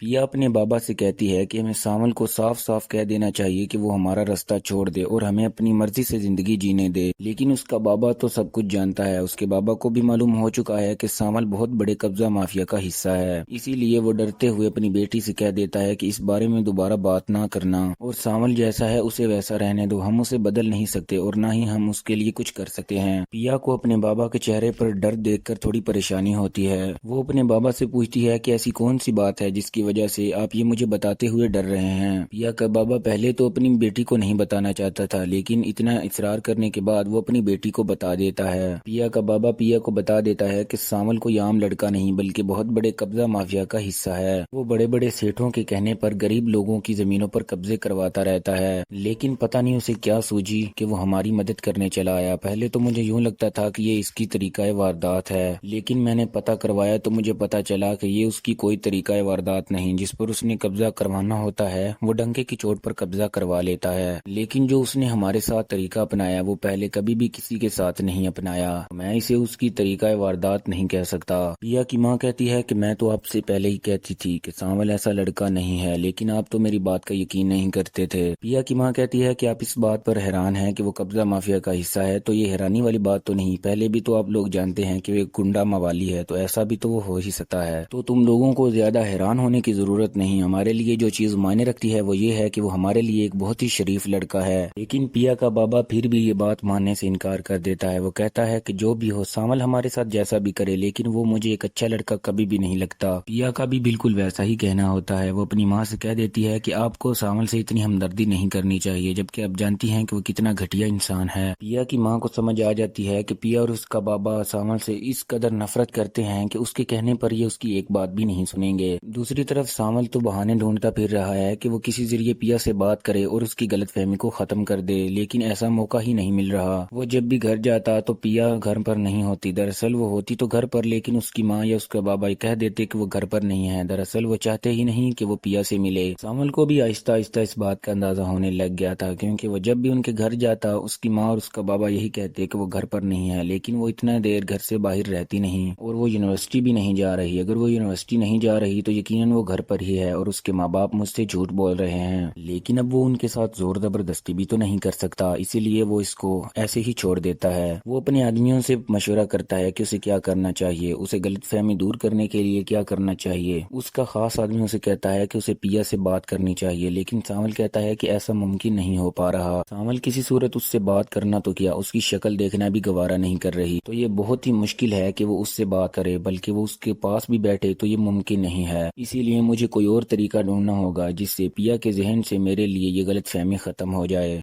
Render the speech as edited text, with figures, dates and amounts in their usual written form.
پیا اپنے بابا سے کہتی ہے کہ ہمیں ساول کو صاف صاف کہہ دینا چاہیے کہ وہ ہمارا راستہ چھوڑ دے اور ہمیں اپنی مرضی سے زندگی جینے دے، لیکن اس کا بابا تو سب کچھ جانتا ہے۔ اس کے بابا کو بھی معلوم ہو چکا ہے کہ ساول بہت بڑے قبضہ مافیا کا حصہ ہے، اسی لیے وہ ڈرتے ہوئے اپنی بیٹی سے کہہ دیتا ہے کہ اس بارے میں دوبارہ بات نہ کرنا، اور ساول جیسا ہے اسے ویسا رہنے دو، ہم اسے بدل نہیں سکتے اور نہ ہی ہم اس کے لیے کچھ کر سکتے ہیں۔ پیا کو اپنے بابا کے چہرے پر ڈر دیکھ کر تھوڑی پریشانی ہوتی ہے۔ وہ اپنے بابا سے پوچھتی ہے کہ ایسی کون سی بات ہے جس کی وجہ سے آپ یہ مجھے بتاتے ہوئے ڈر رہے ہیں۔ پیا کا بابا پہلے تو اپنی بیٹی کو نہیں بتانا چاہتا تھا، لیکن اتنا اصرار کرنے کے بعد وہ اپنی بیٹی کو بتا دیتا ہے۔ پیا کا بابا پیا کو بتا دیتا ہے کہ ساول کوئی عام لڑکا نہیں بلکہ بہت بڑے قبضہ مافیا کا حصہ ہے۔ وہ بڑے بڑے سیٹھوں کے کہنے پر غریب لوگوں کی زمینوں پر قبضے کرواتا رہتا ہے، لیکن پتہ نہیں اسے کیا سوجی کہ وہ ہماری مدد کرنے چلا آیا۔ پہلے تو مجھے یوں لگتا تھا کہ یہ اس کی طریقہ واردات ہے، لیکن میں نے پتہ کروایا تو مجھے پتہ چلا کہ یہ اس کی کوئی طریقہ واردات نہیں۔ جس پر اس نے قبضہ کروانا ہوتا ہے وہ ڈنکے کی چوٹ پر قبضہ کروا لیتا ہے، لیکن جو اس نے ہمارے ساتھ طریقہ اپنایا وہ پہلے کبھی بھی کسی کے ساتھ نہیں اپنایا۔ میں اسے اس کی طریقہ واردات نہیں کہہ سکتا۔ پیا کی ماں کہتی ہے کہ میں تو آپ سے پہلے ہی کہتی تھی کہ ساول ایسا لڑکا نہیں ہے، لیکن آپ تو میری بات کا یقین نہیں کرتے تھے۔ پیا کی ماں کہتی ہے کہ آپ اس بات پر حیران ہیں کہ وہ قبضہ مافیا کا حصہ ہے، تو یہ حیرانی والی بات تو نہیں، پہلے بھی تو آپ لوگ جانتے ہیں کہ وہ ایک گنڈا موالی ہے، تو ایسا بھی تو وہ ہو ہی سکتا ہے، تو تم لوگوں کو زیادہ حیران ہونے کی ضرورت نہیں۔ ہمارے لیے جو چیز معنی رکھتی ہے وہ یہ ہے کہ وہ ہمارے لیے ایک بہت ہی شریف لڑکا ہے۔ لیکن پیا کا بابا پھر بھی یہ بات ماننے سے انکار کر دیتا ہے۔ وہ کہتا ہے کہ جو بھی ہو، ساول ہمارے ساتھ جیسا بھی کرے، لیکن وہ مجھے ایک اچھا لڑکا کبھی بھی نہیں لگتا۔ پیا کا بھی بالکل ویسا ہی کہنا ہوتا ہے۔ وہ اپنی ماں سے کہہ دیتی ہے کہ آپ کو ساول سے اتنی ہمدردی نہیں کرنی چاہیے، جبکہ آپ جانتی ہیں کہ وہ کتنا گھٹیا انسان ہے۔ پیا کی ماں کو سمجھ آ جاتی ہے کہ پیا اور اس کا بابا ساول سے اس قدر نفرت کرتے ہیں کہ اس کے کہنے پر یہ اس کی ایک بات بھی نہیں سنیں گے۔ دوسری طرف ساول تو بہانے ڈھونڈتا پھر رہا ہے کہ وہ کسی ذریعے پیا سے بات کرے اور اس کی غلط فہمی کو ختم کر دے، لیکن ایسا موقع ہی نہیں مل رہا۔ وہ جب بھی گھر جاتا تو پیا گھر پر نہیں ہوتی، دراصل وہ ہوتی تو گھر پر، لیکن اس کی ماں یا اس کا بابا یہ کہہ دیتے کہ وہ گھر پر نہیں ہے، دراصل وہ چاہتے ہی نہیں کہ وہ پیا سے ملے۔ ساول کو بھی آہستہ آہستہ اس بات کا اندازہ ہونے لگ گیا تھا، کیونکہ وہ جب بھی ان کے گھر جاتا اس کی ماں اور اس کا بابا یہی کہتے کہ وہ گھر پر نہیں ہے، لیکن وہ اتنا دیر گھر سے باہر رہتی نہیں، اور وہ یونیورسٹی بھی نہیں جا رہی۔ اگر وہ یونیورسٹی نہیں جا رہی تو یقیناً وہ گھر پر ہی ہے اور اس کے ماں باپ مجھ سے جھوٹ بول رہے ہیں، لیکن اب وہ ان کے ساتھ زور زبردستی بھی تو نہیں کر سکتا، اسی لیے وہ اس کو ایسے ہی چھوڑ دیتا ہے۔ وہ اپنے آدمیوں سے مشورہ کرتا ہے کہ اسے کیا کرنا چاہیے، اسے غلط فہمی دور کرنے کے لیے کیا کرنا چاہیے۔ اس کا خاص آدمی اسے کہتا ہے کہ اسے پیا سے بات کرنی چاہیے، لیکن ساول کہتا ہے کہ ایسا ممکن نہیں ہو پا رہا۔ ساول کسی صورت اس سے بات کرنا تو کیا، اس کی شکل دیکھنا بھی گوارا نہیں کر رہی، تو یہ بہت ہی مشکل ہے کہ وہ اس سے بات کرے، بلکہ وہ اس کے پاس بھی بیٹھے تو یہ ممکن نہیں ہے۔ اسی لیے مجھے کوئی اور طریقہ ڈھونڈنا ہوگا جس سے پیا کے ذہن سے میرے لیے یہ غلط فہمی ختم ہو جائے۔